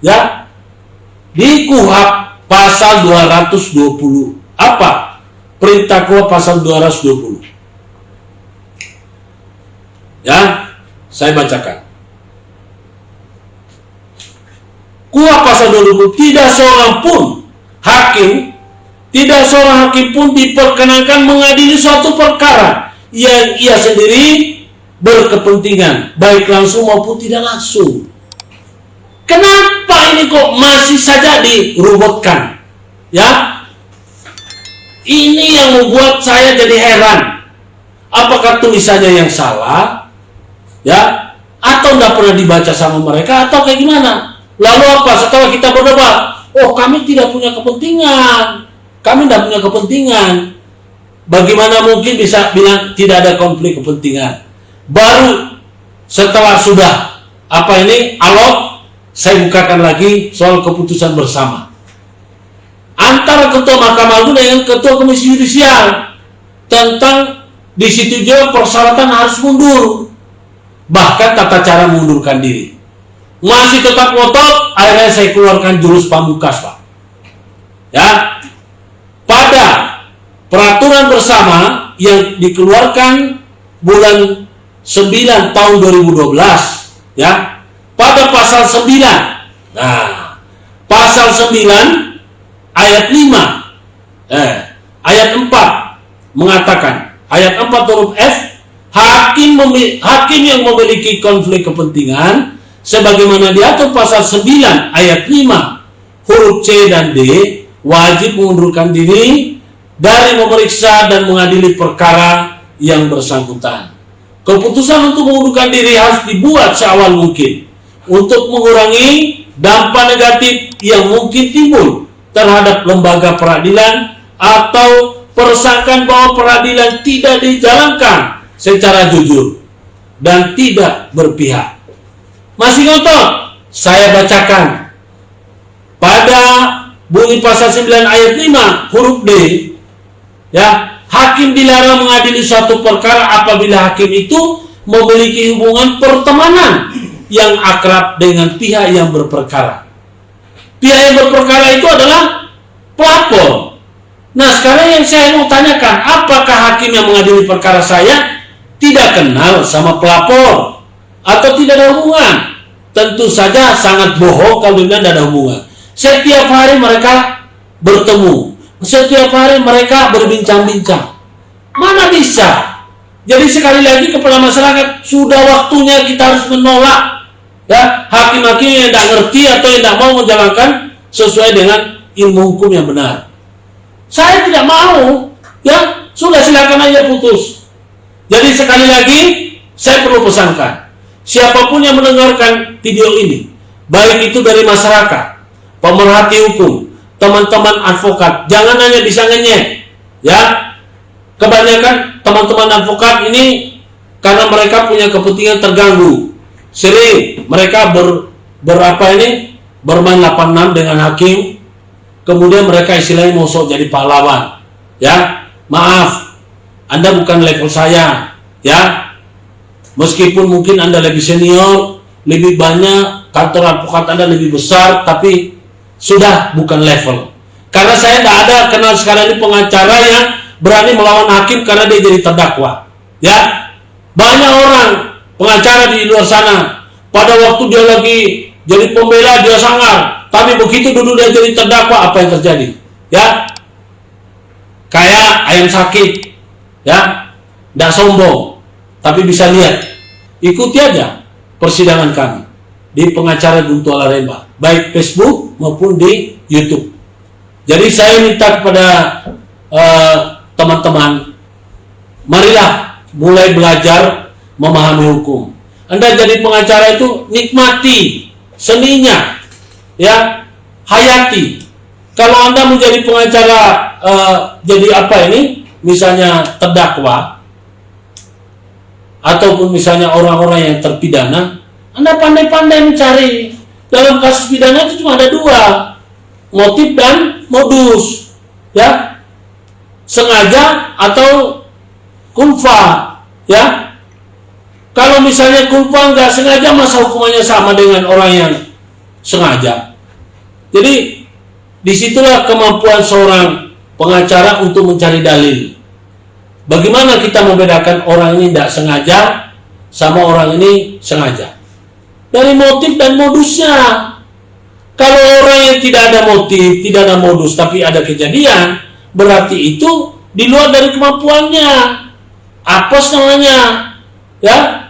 Ya, di KUHP pasal 220. Apa? Perintah KUHP pasal 220. Ya, saya bacakan. KUHP pasal 220, tidak seorang hakim pun diperkenankan mengadili suatu perkara yang ia sendiri berkepentingan, baik langsung maupun tidak langsung. Kenapa ini kok masih saja dirubutkan? Ya, ini yang membuat saya jadi heran. Apakah tulisannya yang salah? Ya, atau tidak pernah dibaca sama mereka, atau kayak gimana? Lalu apa? Setelah kita berdebat, oh kami tidak punya kepentingan, kami tidak punya kepentingan. Bagaimana mungkin bisa bilang tidak ada konflik kepentingan? Baru setelah sudah alot, saya bukakan lagi soal keputusan bersama antara Ketua Mahkamah Agung dengan Ketua Komisi Yudisial tentang di situ juga persyaratan harus mundur, bahkan tata cara mengundurkan diri. Masih tetap ngotot, akhirnya saya keluarkan jurus pamungkas, Pak. Ya, pada peraturan bersama yang dikeluarkan bulan 9 tahun 2012, ya, pada pasal 9. Nah, pasal 9 ayat 5, ayat 4 mengatakan, ayat 4 huruf F, hakim yang memiliki konflik kepentingan sebagaimana diatur pasal 9 ayat 5 huruf C dan D wajib mengundurkan diri dari memeriksa dan mengadili perkara yang bersangkutan. Keputusan untuk mengundurkan diri harus dibuat seawal mungkin untuk mengurangi dampak negatif yang mungkin timbul terhadap lembaga peradilan atau persangkaan bahwa peradilan tidak dijalankan secara jujur dan tidak berpihak. Masih ngotot? Saya bacakan. Pada bunyi pasal 9 ayat 5 huruf D, ya, hakim dilarang mengadili suatu perkara apabila hakim itu memiliki hubungan pertemanan yang akrab dengan pihak yang berperkara. Pihak yang berperkara itu adalah pelapor. Nah, sekarang yang saya mau tanyakan, apakah hakim yang mengadili perkara saya tidak kenal sama pelapor atau tidak ada hubungan? Tentu saja sangat bohong kalau bilang tidak ada hubungan. Setiap hari mereka bertemu, setiap hari mereka berbincang-bincang. Mana bisa? Jadi sekali lagi kepada masyarakat, sudah waktunya kita harus menolak, ya, hakim-hakim yang tidak ngerti atau yang tidak mau menjalankan sesuai dengan ilmu hukum yang benar. Saya tidak mau, ya, sudah silakan aja putus. Jadi sekali lagi saya perlu pesankan, siapapun yang mendengarkan video ini, baik itu dari masyarakat, pemerhati hukum, teman-teman advokat, jangan hanya bisa ngenyek, ya. Kebanyakan teman-teman advokat ini karena mereka punya kepentingan terganggu, sering mereka bermain 86 dengan hakim, kemudian mereka istilahnya mau sok jadi pahlawan, ya. Maaf, Anda bukan level saya, ya. Meskipun mungkin Anda lebih senior, lebih banyak, kantor advokat Anda lebih besar, tapi sudah bukan level. Karena saya tidak ada kenal sekarang ini pengacara yang berani melawan hakim karena dia jadi terdakwa, ya. Banyak orang pengacara di luar sana, pada waktu dia lagi jadi pembela dia sangar, tapi begitu dulu dia jadi terdakwa, apa yang terjadi? Ya, kayak ayam sakit, ya, tidak sombong, tapi bisa lihat, ikuti aja persidangan kami di pengacara Guntur Alaremba, baik Facebook maupun di YouTube. Jadi saya minta kepada teman-teman, marilah mulai belajar memahami hukum. Anda jadi pengacara itu nikmati seninya, ya, hayati. Kalau Anda menjadi pengacara jadi misalnya terdakwa ataupun misalnya orang-orang yang terpidana, Anda pandai-pandai mencari. Dalam kasus pidana itu cuma ada dua, motif dan modus, ya, sengaja atau kulfa, ya. Kalau misalnya kulfa nggak sengaja, masa hukumannya sama dengan orang yang sengaja? Jadi disitulah kemampuan seorang pengacara untuk mencari dalil. Bagaimana kita membedakan orang ini tidak sengaja sama orang ini sengaja? Dari motif dan modusnya. Kalau orang yang tidak ada motif, tidak ada modus, tapi ada kejadian, berarti itu di luar dari kemampuannya. Apes namanya, ya.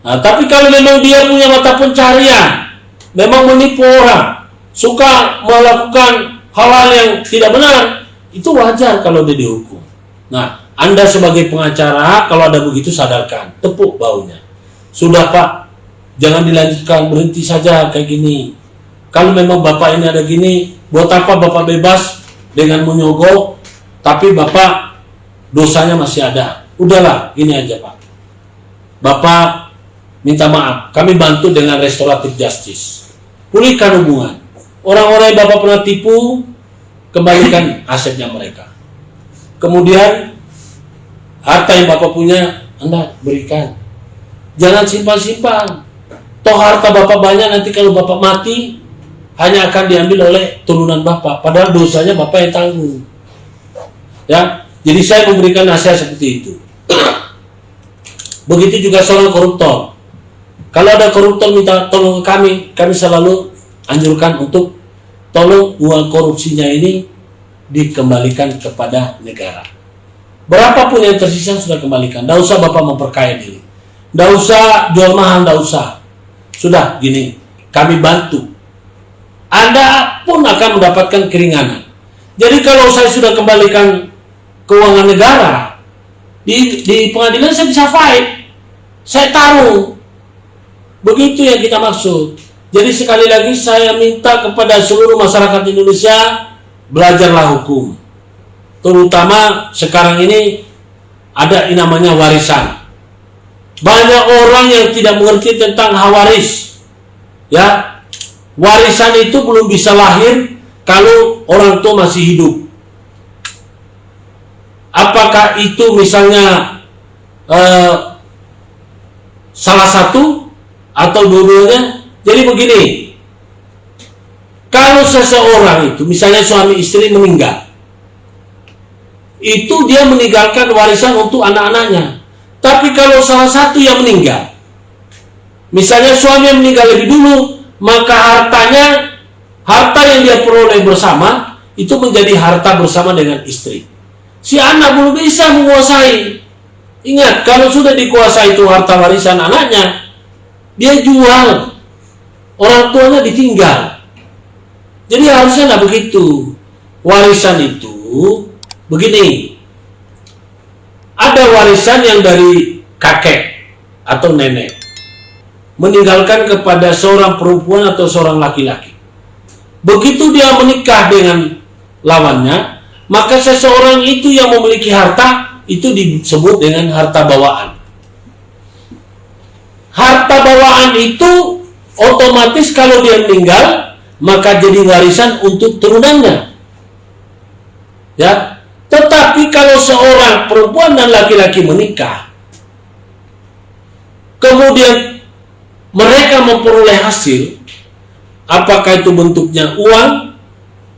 Nah, tapi kalau memang dia punya mata pencarian, memang menipu orang, suka melakukan hal-hal yang tidak benar, itu wajar kalau dia dihukum. Nah, Anda sebagai pengacara, kalau ada begitu sadarkan, tepuk baunya. Sudah Pak, jangan dilanjutkan, berhenti saja kayak gini. Kalau memang Bapak ini ada gini, buat apa Bapak bebas dengan menyogok, tapi Bapak dosanya masih ada. Udahlah, ini aja Pak. Bapak minta maaf, kami bantu dengan restoratif justice. Pulihkan hubungan. Orang-orang yang Bapak pernah tipu, kembalikan asetnya mereka. Kemudian, harta yang Bapak punya, Anda berikan. Jangan simpan-simpan. Toh harta Bapak banyak, nanti kalau Bapak mati, hanya akan diambil oleh turunan Bapak, padahal dosanya Bapak yang tanggung. Ya, jadi saya memberikan nasihat seperti itu. Begitu juga seorang koruptor. Kalau ada koruptor minta tolong ke kami selalu anjurkan untuk tolong uang korupsinya ini dikembalikan kepada negara. Berapapun yang tersisa sudah kembalikan. Tidak usah Bapak memperkaya diri. Tidak usah jual mahal, tidak usah. Sudah gini, kami bantu. Anda pun akan mendapatkan keringanan. Jadi kalau saya sudah kembalikan keuangan negara, di pengadilan saya bisa fight, saya taruh. Begitu yang kita maksud. Jadi sekali lagi saya minta kepada seluruh masyarakat Indonesia, belajarlah hukum. Terutama sekarang ini ada yang namanya warisan. Banyak orang yang tidak mengerti tentang hak waris. Ya, warisan itu belum bisa lahir kalau orang tua masih hidup. Apakah itu misalnya salah satu atau dua-duanya? Jadi begini, kalau seseorang itu misalnya suami istri meninggal, itu dia meninggalkan warisan untuk anak-anaknya. Tapi kalau salah satu yang meninggal, misalnya suami yang meninggal lebih dulu, maka harta yang dia peroleh bersama itu menjadi harta bersama dengan istri. Si anak belum bisa menguasai. Ingat, kalau sudah dikuasai itu harta warisan anaknya, dia jual, orang tuanya ditinggal. Jadi harusnya nggak begitu. Warisan itu begini, ada warisan yang dari kakek atau nenek meninggalkan kepada seorang perempuan atau seorang laki-laki. Begitu dia menikah dengan lawannya, maka seseorang itu yang memiliki harta itu disebut dengan harta bawaan. Harta bawaan itu otomatis kalau dia meninggal, maka jadi warisan untuk turunannya. Ya, tetapi kalau seorang perempuan dan laki-laki menikah, kemudian mereka memperoleh hasil, apakah itu bentuknya uang,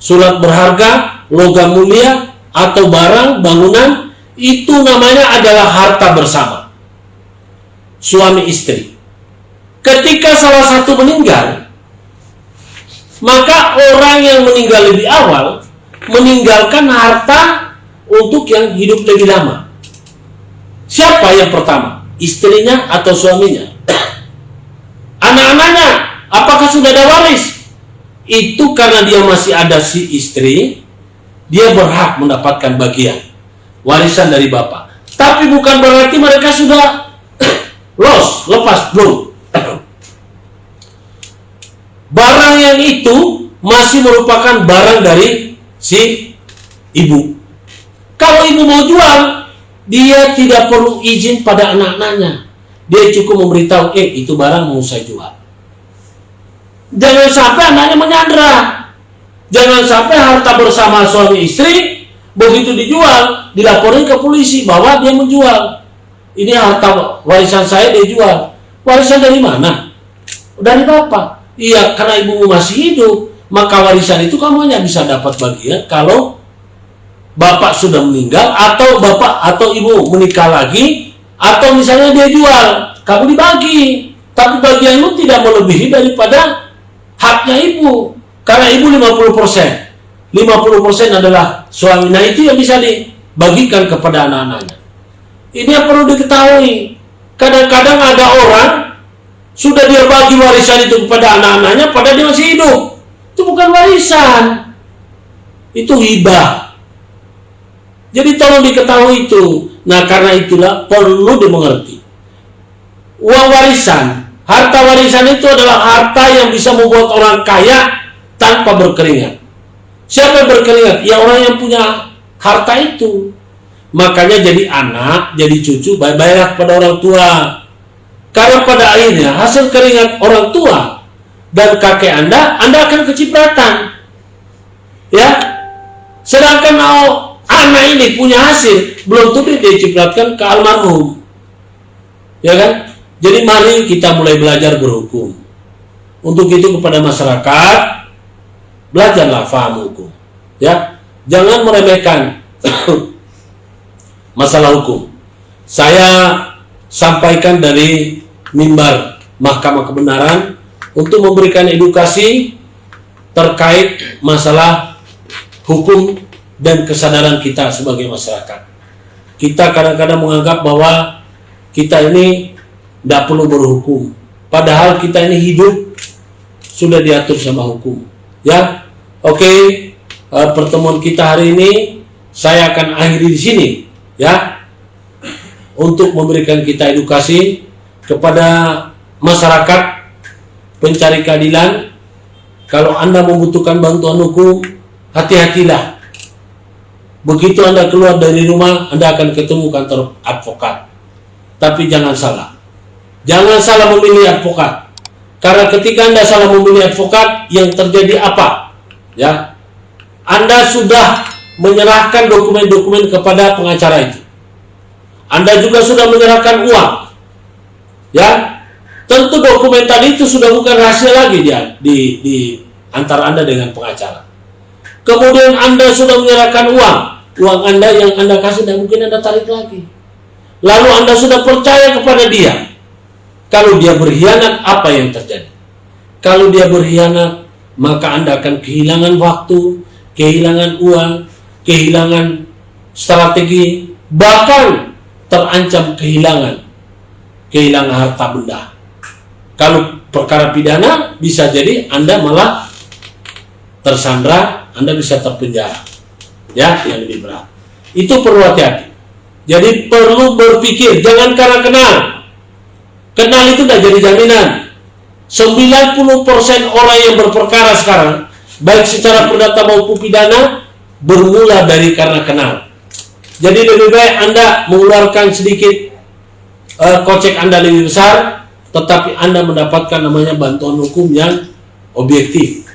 surat berharga, logam mulia, atau barang, bangunan, itu namanya adalah harta bersama suami istri. Ketika salah satu meninggal, maka orang yang meninggal lebih awal meninggalkan harta untuk yang hidup lebih lama. Siapa yang pertama? Istrinya atau suaminya? Anak-anaknya, apakah sudah ada waris? Itu karena dia masih ada si istri, dia berhak mendapatkan bagian warisan dari bapak. Tapi bukan berarti mereka sudah lepas, belum. Barang yang itu masih merupakan barang dari si ibu. Kalau ibu mau jual, dia tidak perlu izin pada anak-anaknya. Dia cukup memberitahu, itu barang mau saya jual. Jangan sampai anaknya menyandra. Jangan sampai harta bersama suami istri, begitu dijual, dilaporin ke polisi bahwa dia menjual. Ini harta warisan saya dia jual. Warisan dari mana? Dari bapak. Iya, karena ibumu masih hidup. maka warisan itu kamu hanya bisa dapat bagian kalau bapak sudah meninggal, atau bapak atau ibu menikah lagi, atau misalnya dia jual, kamu dibagi. Tapi bagianmu tidak melebihi daripada haknya ibu. Karena ibu 50%. 50% adalah suami. Nah, itu yang bisa dibagikan kepada anak-anaknya. Ini yang perlu diketahui. Kadang-kadang ada orang sudah dia bagi warisan itu kepada anak-anaknya padahal dia masih hidup. Itu bukan warisan. Itu hibah. Jadi tolong diketahui itu. Nah, karena itulah perlu dimengerti. Uang warisan, harta warisan itu adalah harta yang bisa membuat orang kaya tanpa berkeringat. Siapa yang berkeringat? Ya orang yang punya harta itu. Makanya jadi anak, jadi cucu, bayar kepada orang tua. Karena pada akhirnya hasil keringat orang tua dan kakek Anda akan kecipratan. Ya. Sedangkan anak ini punya hasil, belum tentu dia cipratkan ke almarhum. Ya kan? Jadi mari kita mulai belajar berhukum. Untuk itu kepada masyarakat, belajarlah paham hukum. Ya, jangan meremehkan masalah hukum. Saya sampaikan dari mimbar Mahkamah Kebenaran untuk memberikan edukasi terkait masalah hukum dan kesadaran kita sebagai masyarakat. Kita kadang-kadang menganggap bahwa kita ini tidak perlu berhukum, padahal kita ini hidup sudah diatur sama hukum. Ya, oke. Pertemuan kita hari ini saya akan akhiri di sini, ya, untuk memberikan kita edukasi kepada masyarakat pencari keadilan. Kalau Anda membutuhkan bantuan hukum, hati-hatilah. Begitu Anda keluar dari rumah, Anda akan ketemu kantor advokat. Tapi jangan salah. Jangan salah memilih advokat. Karena ketika Anda salah memilih advokat, yang terjadi apa? Ya, Anda sudah menyerahkan dokumen-dokumen kepada pengacara itu. Anda juga sudah menyerahkan uang. Ya, tentu dokumen tadi itu sudah bukan rahasia lagi dia di antara Anda dengan pengacara. Kemudian Anda sudah menyerahkan uang Anda yang Anda kasih dan mungkin Anda tarik lagi. Lalu Anda sudah percaya kepada dia. Kalau dia berkhianat, apa yang terjadi? Kalau dia berkhianat, maka Anda akan kehilangan waktu, kehilangan uang, kehilangan strategi, bahkan terancam kehilangan harta benda. Kalau perkara pidana, bisa jadi Anda malah tersandra, Anda bisa terpenjara. Ya, yang lebih berat. Itu perlu hati-hati. Jadi perlu berpikir, jangan karena kenal itu tidak jadi jaminan. 90% orang yang berperkara sekarang, baik secara perdata maupun pidana, bermula dari karena kenal. Jadi lebih baik Anda mengeluarkan sedikit kocek Anda lebih besar, tetapi Anda mendapatkan namanya bantuan hukum yang objektif.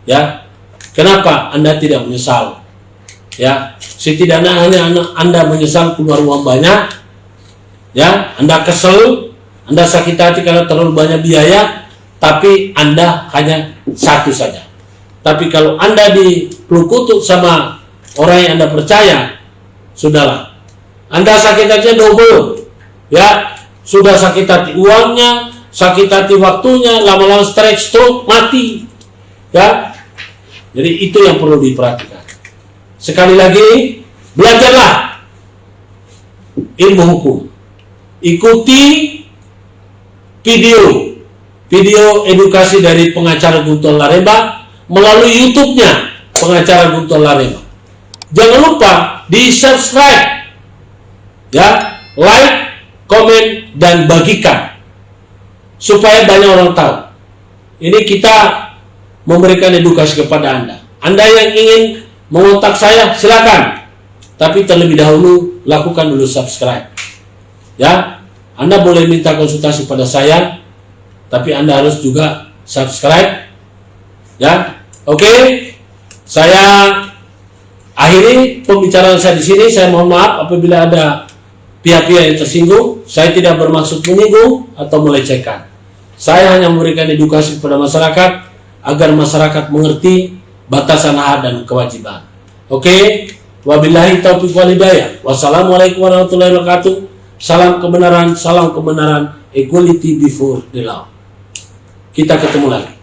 Ya, kenapa Anda tidak menyesal? Ya, setidaknya hanya Anda menyesal keluar uang banyak. Ya, Anda kesel, Anda sakit hati karena terlalu banyak biaya, tapi Anda hanya satu saja. Tapi kalau Anda diperkutuk sama orang yang Anda percaya, sudahlah. Anda sakit hatinya double. Ya, sudah sakit hati uangnya, sakit hati waktunya, lama-lama stroke, mati. Ya, jadi itu yang perlu diperhatikan. Sekali lagi, belajarlah ilmu hukum. Ikuti video edukasi dari pengacara Guntur Laremba melalui YouTube-nya pengacara Guntur Laremba. Jangan lupa di-subscribe, ya, like, komen, dan bagikan supaya banyak orang tahu. Ini kita memberikan edukasi kepada Anda. Anda yang ingin mengontak saya, silakan. Tapi terlebih dahulu lakukan dulu subscribe. Ya, Anda boleh minta konsultasi pada saya, tapi Anda harus juga subscribe. Ya, oke. Saya akhiri pembicaraan saya di sini. Saya mohon maaf apabila ada pihak-pihak yang tersinggung. Saya tidak bermaksud menyinggung atau melecehkan. Saya hanya memberikan edukasi kepada masyarakat agar masyarakat mengerti batasan hak dan kewajiban. Oke, wabillahi taufiq wal hidayah. Wassalamualaikum warahmatullahi wabarakatuh. Salam kebenaran, equality before the law. Kita ketemu lagi.